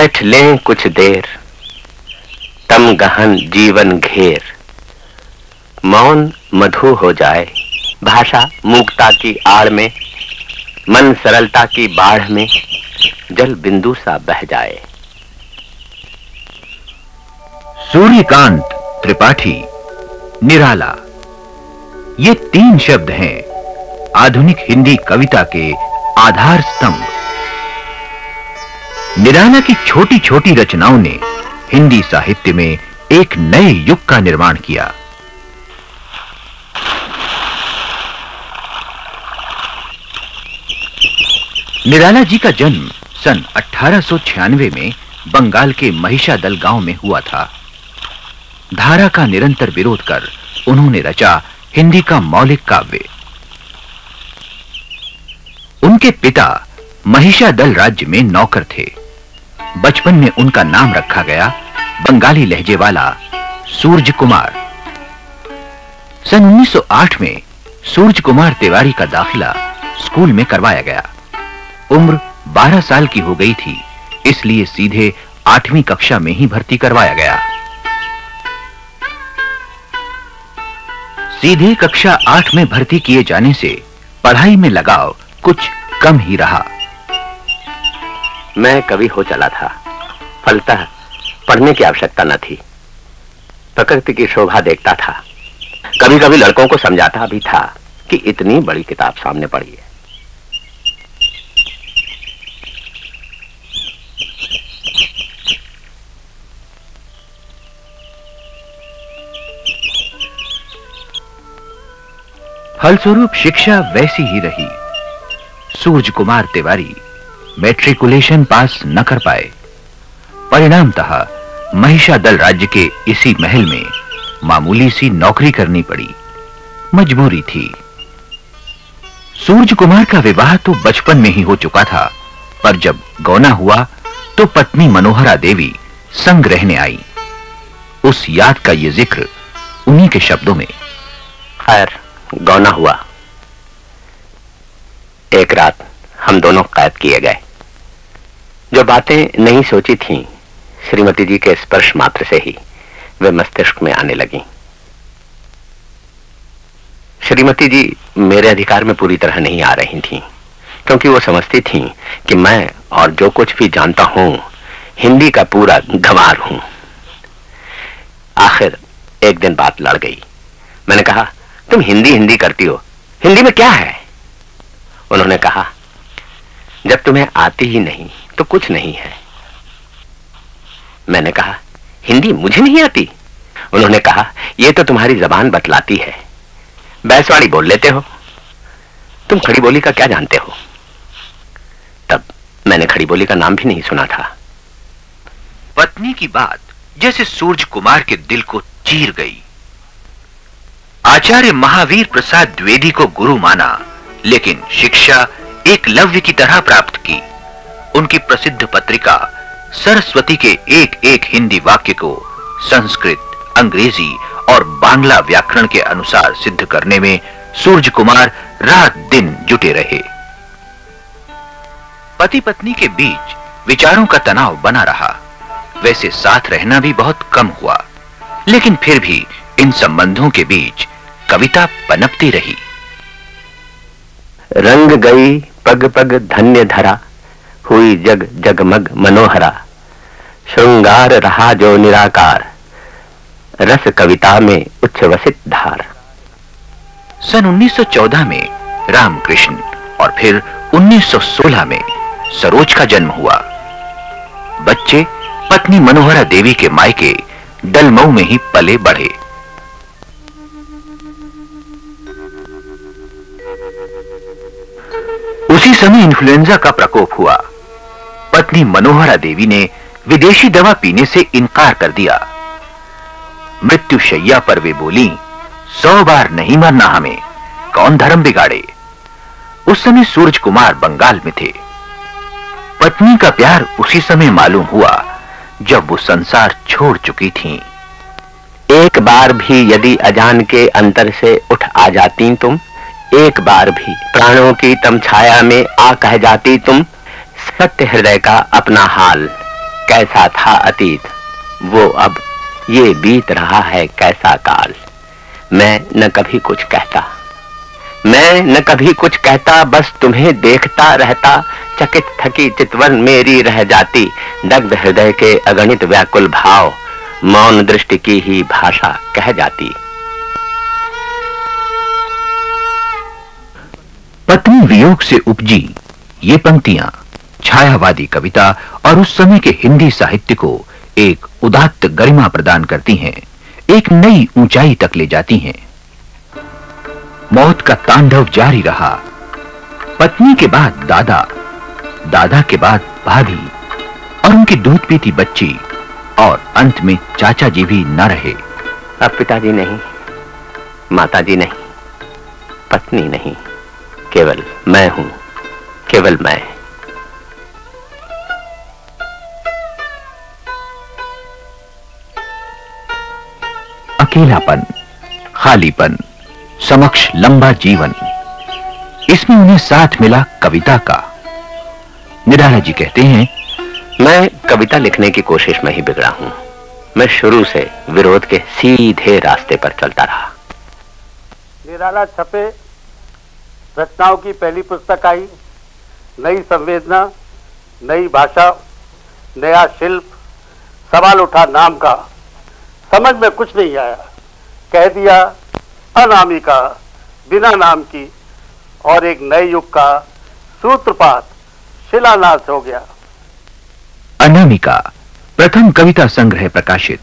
बैठ लें कुछ देर, तम गहन जीवन घेर, मौन मधु हो जाए, भाषा मूकता की आड़ में, मन सरलता की बाढ़ में, जल बिंदु सा बह जाए। सूर्यकांत त्रिपाठी, निराला, ये 3 शब्द हैं आधुनिक हिंदी कविता के आधार स्तंभ। निराला की छोटी छोटी रचनाओं ने हिंदी साहित्य में एक नए युग का निर्माण किया। निराला जी का जन्म सन 1896 में बंगाल के महिषादल गांव में हुआ था। धारा का निरंतर विरोध कर उन्होंने रचा हिंदी का मौलिक काव्य। उनके पिता महिषादल राज्य में नौकर थे। बचपन में उनका नाम रखा गया बंगाली लहजे वाला सूरज कुमार। सन 1908 में सूरज कुमार तिवारी का दाखिला स्कूल में करवाया गया। उम्र 12 साल की हो गई थी, इसलिए सीधे 8वीं कक्षा में ही भर्ती करवाया गया। सीधे कक्षा 8 में भर्ती किए जाने से पढ़ाई में लगाव कुछ कम ही रहा। मैं कवि हो चला था, फलतः पढ़ने की आवश्यकता न थी। प्रकृति की शोभा देखता था, कभी-कभी लड़कों को समझाता भी था कि इतनी बड़ी किताब सामने पड़ी है। फलस्वरूप शिक्षा वैसी ही रही। सूरज कुमार तिवारी मैट्रिकुलेशन पास न कर पाए। परिणामतः महिषादल राज्य के इसी महल में मामूली सी नौकरी करनी पड़ी, मजबूरी थी। सूरज कुमार का विवाह तो बचपन में ही हो चुका था, पर जब गौना हुआ तो पत्नी मनोहरा देवी संग रहने आई। उस याद का ये जिक्र उन्हीं के शब्दों में। खैर, गौना हुआ। एक रात हम दोनों कैद किए गए। जो बातें नहीं सोची थीं, श्रीमती जी के स्पर्श मात्र से ही वे मस्तिष्क में आने लगीं। श्रीमती जी मेरे अधिकार में पूरी तरह नहीं आ रही थीं, क्योंकि वो समझती थीं कि मैं और जो कुछ भी जानता हूं हिंदी का पूरा गंवार हूं। आखिर एक दिन बात लड़ गई। मैंने कहा, तुम हिंदी हिंदी करती हो, हिंदी में क्या है? उन्होंने कहा, जब तुम्हें आती ही नहीं तो कुछ नहीं है। मैंने कहा, हिंदी मुझे नहीं आती? उन्होंने कहा, यह तो तुम्हारी जबान बतलाती है, बैसवाड़ी बोल लेते हो, तुम खड़ी बोली का क्या जानते हो? तब मैंने खड़ी बोली का नाम भी नहीं सुना था। पत्नी की बात जैसे सूरज कुमार के दिल को चीर गई। आचार्य महावीर प्रसाद द्विवेदी को गुरु माना, लेकिन शिक्षा एकलव्य की तरह प्राप्त की। उनकी प्रसिद्ध पत्रिका सरस्वती के एक-एक हिंदी वाक्य को संस्कृत, अंग्रेजी और बांग्ला व्याकरण के अनुसार सिद्ध करने में सूरज कुमार रात दिन जुटे रहे। पति पत्नी के बीच विचारों का तनाव बना रहा। वैसे साथ रहना भी बहुत कम हुआ, लेकिन फिर भी इन संबंधों के बीच कविता पनपती रही। रंग गई पग पग धन्य धरा, हुई जग जगमग मनोहरा, श्रृंगार रहा जो निराकार, रस कविता में उच्छ्वसित धार। सन 1914 में रामकृष्ण और फिर 1916 में सरोज का जन्म हुआ। बच्चे पत्नी मनोहरा देवी के मायके डलमऊ में ही पले बढ़े। उसी समय इन्फ्लुएंजा का प्रकोप हुआ। पत्नी मनोहरा देवी ने विदेशी दवा पीने से इनकार कर दिया। मृत्युशैया पर वे बोली, 100 बार नहीं मरना हमें, कौन धर्म बिगाड़े। उस समय सूरज कुमार बंगाल में थे। पत्नी का प्यार उसी समय मालूम हुआ जब वो संसार छोड़ चुकी थीं। एक बार भी यदि अजान के अंतर से उठ आ जाती तुम, एक बार भी प्राणों की तम छाया में आ कह जाती तुम, सत्य हृदय का अपना हाल, कैसा था अतीत, वो अब ये बीत रहा है कैसा काल। मैं न कभी कुछ कहता, मैं न कभी कुछ कहता, बस तुम्हें देखता रहता। चकित थकी चितवन मेरी रह जाती, दग्ध हृदय के अगणित व्याकुल भाव, मौन दृष्टि की ही भाषा कह जाती। पत्नी वियोग से उपजी ये पंक्तियां छायावादी कविता और उस समय के हिंदी साहित्य को एक उदात्त गरिमा प्रदान करती हैं, एक नई ऊंचाई तक ले जाती हैं। मौत का तांडव जारी रहा। पत्नी के बाद दादा, दादा के बाद भाभी और उनकी दूध पीती बच्ची, और अंत में चाचा जी भी न रहे। अब पिताजी नहीं, माताजी नहीं, पत्नी नहीं, केवल मैं हूं, केवल मैं। अकेलापन, खालीपन, समक्ष लंबा जीवन, इसमें उन्हें साथ मिला कविता का। निराला जी कहते हैं, मैं कविता लिखने की कोशिश में ही बिगड़ा हूं। मैं शुरू से विरोध के सीधे रास्ते पर चलता रहा। निराला छपे, रचनाओं की पहली पुस्तक आई, नई संवेदना, नई भाषा, नया शिल्प, सवाल उठा नाम का, समझ में कुछ नहीं आया, कह दिया अनामिका, बिना नाम की, और एक नए युग का सूत्रपात शिलान्यास हो गया। अनामिका प्रथम कविता संग्रह प्रकाशित।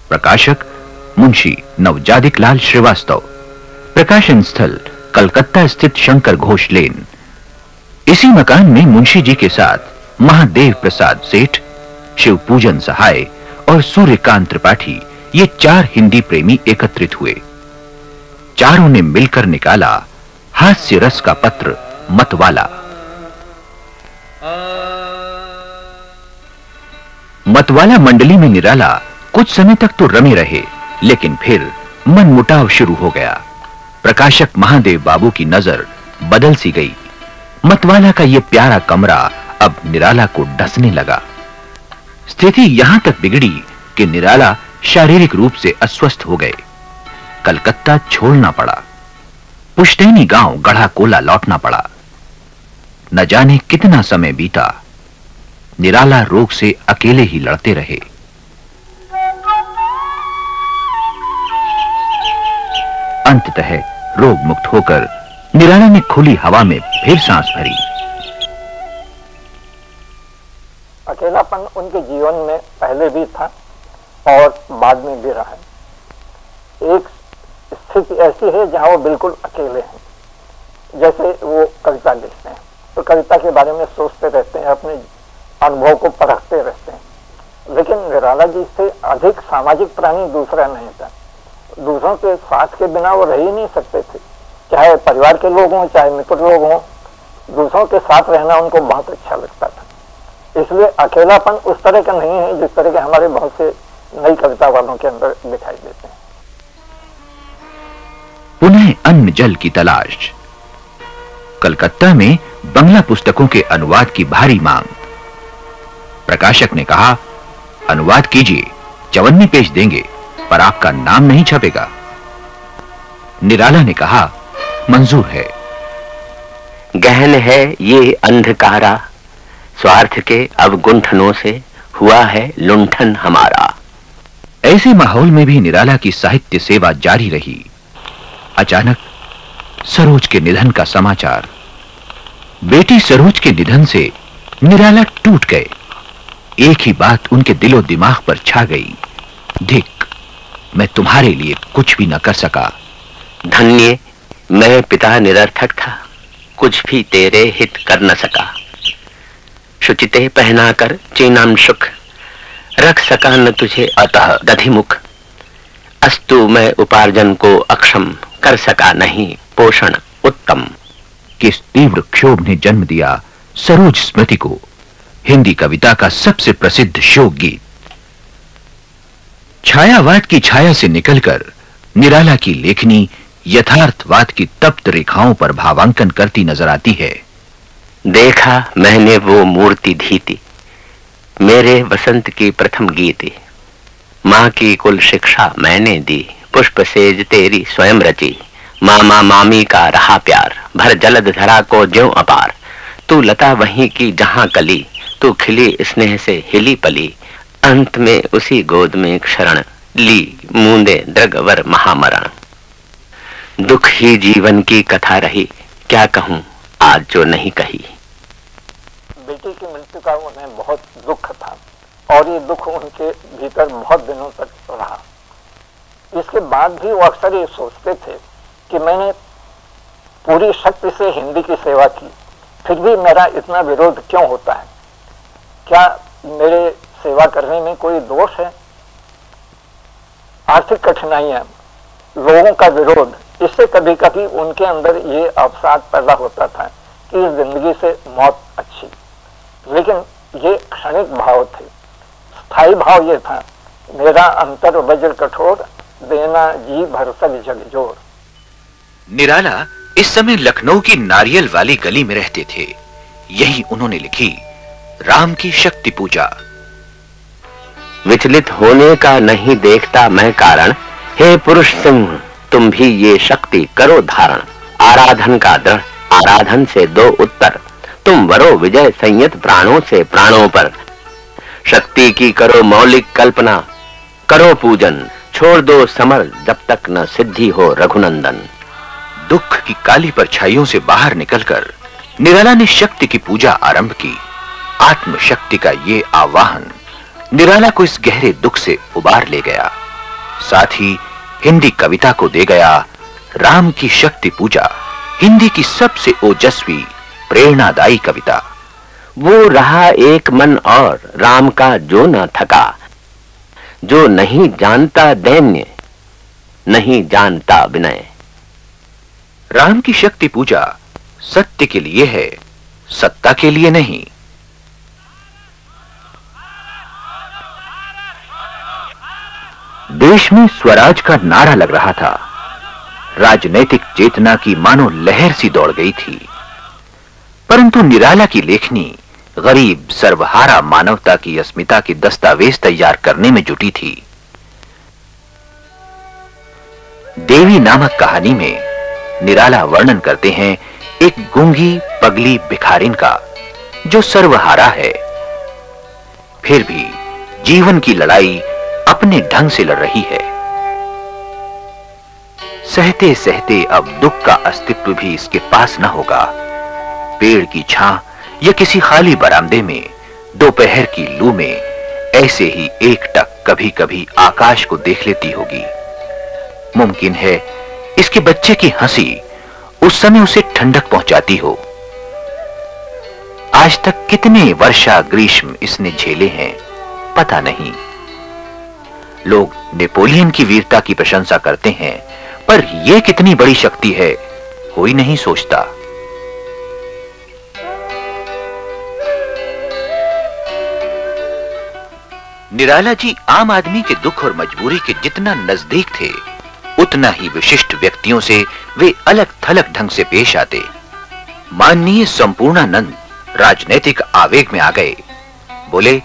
प्रकाशक मुंशी नवजादिक लाल श्रीवास्तव। प्रकाशन स्थल कलकत्ता स्थित शंकर घोष लेन। इसी मकान में मुंशी जी के साथ महादेव प्रसाद सेठ, शिव पूजन सहाय और सूर्यकांत त्रिपाठी, ये 4 हिंदी प्रेमी एकत्रित हुए। चारों ने मिलकर निकाला हास्य रस का पत्र मतवाला। मतवाला मंडली में निराला कुछ समय तक तो रमे रहे, लेकिन फिर मनमुटाव शुरू हो गया। प्रकाशक महादेव बाबू की नजर बदल सी गई। मतवाला का यह प्यारा कमरा अब निराला को डसने लगा। स्थिति यहां तक बिगड़ी कि निराला शारीरिक रूप से अस्वस्थ हो गए। कलकत्ता छोड़ना पड़ा। पुश्तैनी गांव गढ़ा कोला लौटना पड़ा। न जाने कितना समय बीता। निराला रोग से अकेले ही लड़ते रहे। अंततः रोग मुक्त होकर निराला ने खुली हवा में फिर सांस भरी। अकेलापन उनके जीवन में पहले भी था और बाद में भी रहा है। एक स्थिति ऐसी है जहां वो बिल्कुल अकेले हैं। जैसे वो कविता लिखते हैं तो कविता के बारे में सोचते रहते हैं, अपने अनुभव को परखते रहते हैं। लेकिन निराला जी से अधिक सामाजिक प्राणी दूसरा नहीं था। दूसरों के साथ के बिना वो रह ही नहीं सकते थे, चाहे परिवार के लोग हों चाहे मित्र लोग हों। दूसरों के साथ रहना उनको बहुत अच्छा लगता था। इसलिए अकेलापन उस तरह का नहीं है जिस तरह के हमारे बहुत से नई कविता वालों के अंदर दिखाई देते हैं। पुनः अन्न जल की तलाश। कलकत्ता में बंगला पुस्तकों के अनुवाद की भारी मांग। प्रकाशक ने कहा, अनुवाद कीजिए, 54 पेज देंगे, पर आपका नाम नहीं छपेगा। निराला ने कहा, मंजूर है। गहन है ये अंधकारा, स्वार्थ के अवगुंठनों से हुआ है लुंठन हमारा। ऐसे माहौल में भी निराला की साहित्य सेवा जारी रही। अचानक सरोज के निधन का समाचार। बेटी सरोज के निधन से निराला टूट गए। एक ही बात उनके दिलो दिमाग पर छा गई, धिक, मैं तुम्हारे लिए कुछ भी न कर सका। धन्य मैं पिता निरर्थक था, कुछ भी तेरे हित कर न सका। शुचिते पहनाकर चीनाम सुख, रख सका न तुझे अतः दधिमुख। अस्तु मैं उपार्जन को अक्षम, कर सका नहीं पोषण उत्तम। किस तीव्र क्षोभ ने जन्म दिया सरोज स्मृति को, हिंदी कविता का सबसे प्रसिद्ध शोक गीत। छायावाद की छाया से निकलकर निराला की लेखनी यथार्थवाद की तप्त रेखाओं पर भावांकन करती नजर आती है। देखा मैंने वो मूर्ति धीती, मेरे वसंत की प्रथम गीति, माँ की कुल शिक्षा मैंने दी, पुष्प सेज तेरी स्वयं रची, मामा मामी का रहा प्यार, भर जलद धरा को ज्यों अपार, तू लता वहीं की जहां कली, तू खिली स्नेह से हिली पली, अंत में उसी गोद में क्षरण ली, मूंदे दृगवर महामरण। दुख ही जीवन की कथा रही, क्या कहूं आज जो नहीं कही। बेटी की मृत्यु का उन्हें बहुत दुख था और ये दुख उनके भीतर बहुत दिनों तक रहा। इसके बाद भी वो अक्सर ये सोचते थे कि मैंने पूरी शक्ति से हिंदी की सेवा की, फिर भी मेरा इतना विरोध क्यों होता है? क्या मेरे सेवा करने में कोई दोष है? आर्थिक कठिनाइयां, लोगों का विरोध, इससे कभी कभी उनके अंदर ये अवसाद पैदा होता था कि इस जिंदगी से मौत अच्छी। लेकिन ये क्षणिक भाव थे। स्थायी भाव ये था, मेरा अंतर वज्र कठोर, देना जी भरसक जगजोर। निराला इस समय लखनऊ की नारियल वाली गली में रहते थे। यही उन्होंने लिखी राम की शक्ति पूजा। विचलित होने का नहीं देखता मैं कारण, हे पुरुष सिंह तुम भी ये शक्ति करो धारण, आराधन का दृढ़ आराधन से दो उत्तर, तुम वरो विजय संयत प्राणों से प्राणों पर, शक्ति की करो मौलिक कल्पना, करो पूजन, छोड़ दो समर जब तक न सिद्धि हो रघुनंदन। दुख की काली परछाइयों से बाहर निकलकर निराला ने शक्ति की पूजा आरंभ की। आत्म शक्ति का ये आवाहन निराला को इस गहरे दुख से उबार ले गया, साथ ही हिंदी कविता को दे गया। राम की शक्ति पूजा हिंदी की सबसे ओजस्वी प्रेरणादायी कविता। वो रहा एक मन और राम का जो न थका, जो नहीं जानता दैन्य नहीं जानता विनय। राम की शक्ति पूजा सत्य के लिए है, सत्ता के लिए नहीं। देश में स्वराज का नारा लग रहा था। राजनैतिक चेतना की मानो लहर सी दौड़ गई थी, परंतु निराला की लेखनी गरीब सर्वहारा मानवता की अस्मिता के दस्तावेज तैयार करने में जुटी थी। देवी नामक कहानी में निराला वर्णन करते हैं एक गूंगी पगली भिखारिन का जो सर्वहारा है, फिर भी जीवन की लड़ाई अपने ढंग से लड़ रही है। सहते सहते अब दुख का अस्तित्व भी इसके पास न होगा। पेड़ की छां या किसी खाली बरामदे में दोपहर की लू में ऐसे ही एकटक कभी कभी आकाश को देख लेती होगी। मुमकिन है इसके बच्चे की हंसी उस समय उसे ठंडक पहुंचाती हो। आज तक कितने वर्षा ग्रीष्म इसने झेले हैं पता नहीं। लोग नेपोलियन की वीरता की प्रशंसा करते हैं, पर यह कितनी बड़ी शक्ति है कोई नहीं सोचता। निराला जी आम आदमी के दुख और मजबूरी के जितना नजदीक थे, उतना ही विशिष्ट व्यक्तियों से वे अलग थलग ढंग से पेश आते। माननीय संपूर्णानंद राजनीतिक आवेग में आ गए। बोले,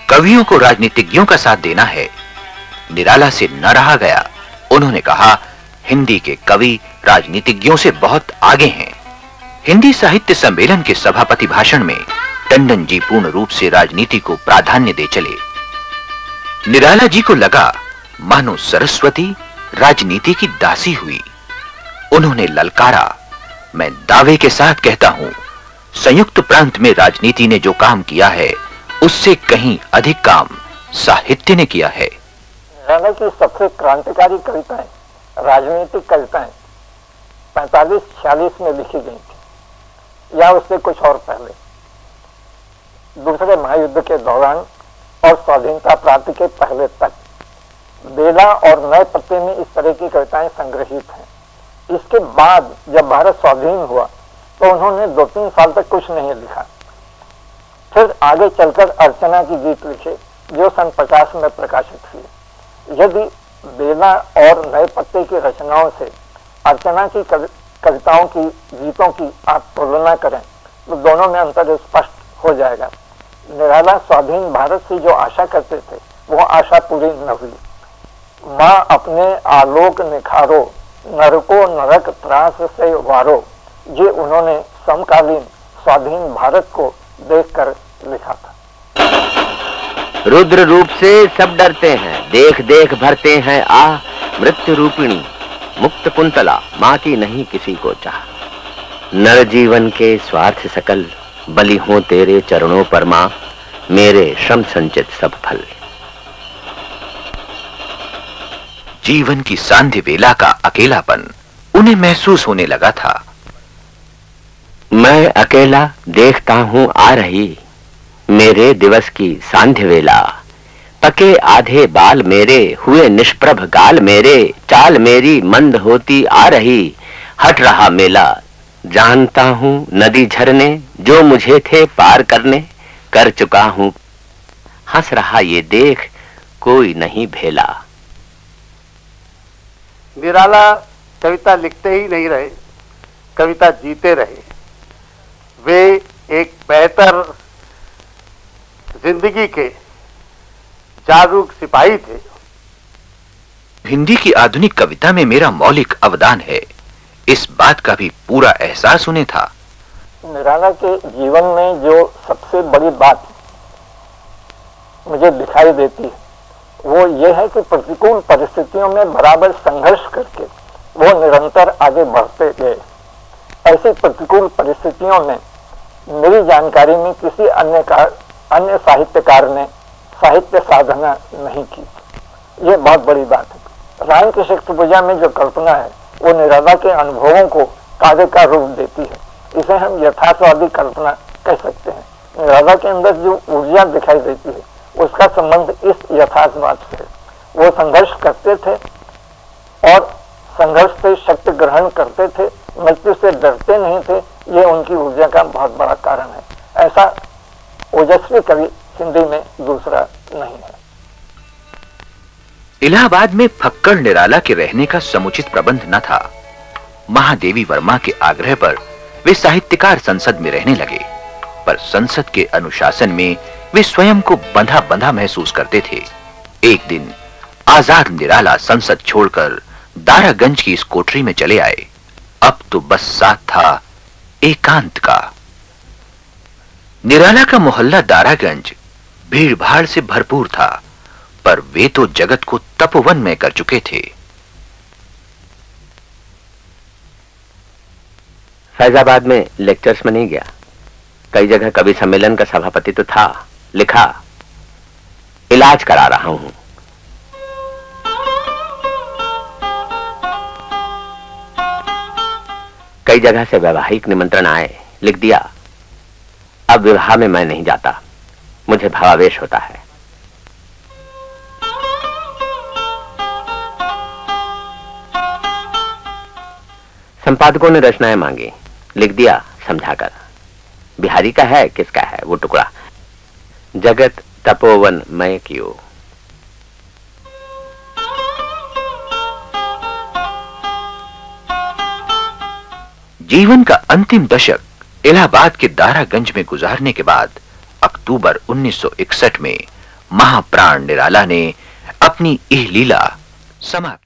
कवियों को राजनीतिज्ञों का साथ देना है। निराला से न रहा गया। उन्होंने कहा, हिंदी के कवि राजनीतिज्ञों से बहुत आगे हैं। हिंदी साहित्य सम्मेलन के सभापति भाषण में टंडन जी पूर्ण रूप से राजनीति को प्राधान्य दे चले। निराला जी को लगा मानो सरस्वती राजनीति की दासी हुई। उन्होंने ललकारा, मैं दावे के साथ कहता हूं, संयुक्त प्रांत में राजनीति ने जो काम किया है उससे कहीं अधिक काम साहित्य ने किया है। निराला की सबसे क्रांतिकारी कविताएं, राजनीतिक कविताएं 45-46 में लिखी गई थी या उससे कुछ और पहले। दूसरे महायुद्ध के दौरान और स्वाधीनता प्राप्ति के पहले तक बेला और नए पत्ते में इस तरह की कविताएं संग्रहित हैं। इसके बाद जब भारत स्वाधीन हुआ तो उन्होंने 2-3 साल तक कुछ नहीं लिखा। फिर आगे चलकर अर्चना की गीत लिखे जो सन 50 में प्रकाशित हुए। यदि बेला और नए पत्ते की रचनाओं से अर्चना की कविताओं की, गीतों की आप तुलना करें तो दोनों में अंतर स्पष्ट हो जाएगा। निराला स्वाधीन भारत से जो आशा करते थे वो आशा पूरी न हुई। माँ अपने आलोक निखारो, नरको नरक त्रास से वारो, ये उन्होंने समकालीन स्वाधीन भारत को देखकर लिखा था। रुद्र रूप से सब डरते हैं, देख देख भरते हैं आह, मृत्यु रूपिणी मुक्त कुंतला, माँ की नहीं किसी को चाह। नर जीवन के स्वार्थ सकल, बलि हो तेरे चरणों पर माँ, मेरे श्रम संचित सब फल। जीवन की सांध्य वेला का अकेलापन उन्हें महसूस होने लगा था। मैं अकेला देखता हूँ आ रही, मेरे दिवस की सांध्य वेला। पके आधे बाल मेरे, हुए निष्प्रभ गाल मेरे, चाल मेरी मंद होती आ रही, हट रहा मेला। जानता हूँ नदी झरने जो मुझे थे पार करने, कर चुका हूँ। हंस रहा ये देख कोई नहीं भेला। निराला कविता लिखते ही नहीं रहे, कविता जीते रहे। वे एक बेहतर जिंदगी के जागरूक सिपाही थे। हिंदी की आधुनिक कविता में मेरा मौलिक अवदान है, इस बात का भी पूरा एहसास उन्हें था। निराला के जीवन में जो सबसे बड़ी बात मुझे दिखाई देती है वो ये है कि प्रतिकूल परिस्थितियों में बराबर संघर्ष करके वो निरंतर आगे बढ़ते गए। ऐसी प्रतिकूल परिस्थितियों में मेरी जानकारी में किसी अन्य साहित्यकार ने साहित्य साधना नहीं की। ये बहुत बड़ी बात है। रायन की शक्तिपूजा में जो कल्पना है वो निराला के अनुभवों को काव्य का रूप देती है। इसे हम यथार्थवादी कल्पना कह सकते हैं। निराला के अंदर जो ऊर्जा दिखाई देती है उसका संबंध इस यथार्थवाद से। वो संघर्ष करते थे और संघर्ष से शक्ति ग्रहण करते थे, मृत्यु से डरते नहीं थे। ये उनकी ऊर्जा का बहुत बड़ा कारण है। ऐसा ओजस्वी कवि हिंदी में दूसरा नहीं है। इलाहाबाद में फक्कड़ निराला के रहने का समुचित प्रबंध न था। महादेवी वर्मा के आग्रह पर वे साहित्यकार संसद में रहने लगे, पर संसद के अनुशासन में वे स्वयं को बंधा बंधा महसूस करते थे। एक दिन आजाद निराला संसद छोड़कर दारागंज की इस कोठरी में चले आए। अब तो बस साथ था एकांत का। निराला का मोहल्ला दारागंज भीड़ भाड़ से भरपूर था, पर वे तो जगत को तपोवन में कर चुके थे। फैजाबाद में लेक्चर्स में नहीं गया। कई जगह कवि सम्मेलन का सभापति तो था, लिखा इलाज करा रहा हूं। कई जगह से वैवाहिक निमंत्रण आए, लिख दिया अब विवाह में मैं नहीं जाता, मुझे भावावेश होता है। संपादकों ने रचनाएं मांगी, लिख दिया समझाकर बिहारी का है किसका है वो टुकड़ा, जगत तपोवन मय कियो। जीवन का अंतिम दशक इलाहाबाद के दारागंज में गुजारने के बाद अक्टूबर 1961 में महाप्राण निराला ने अपनी यह लीला समाप्त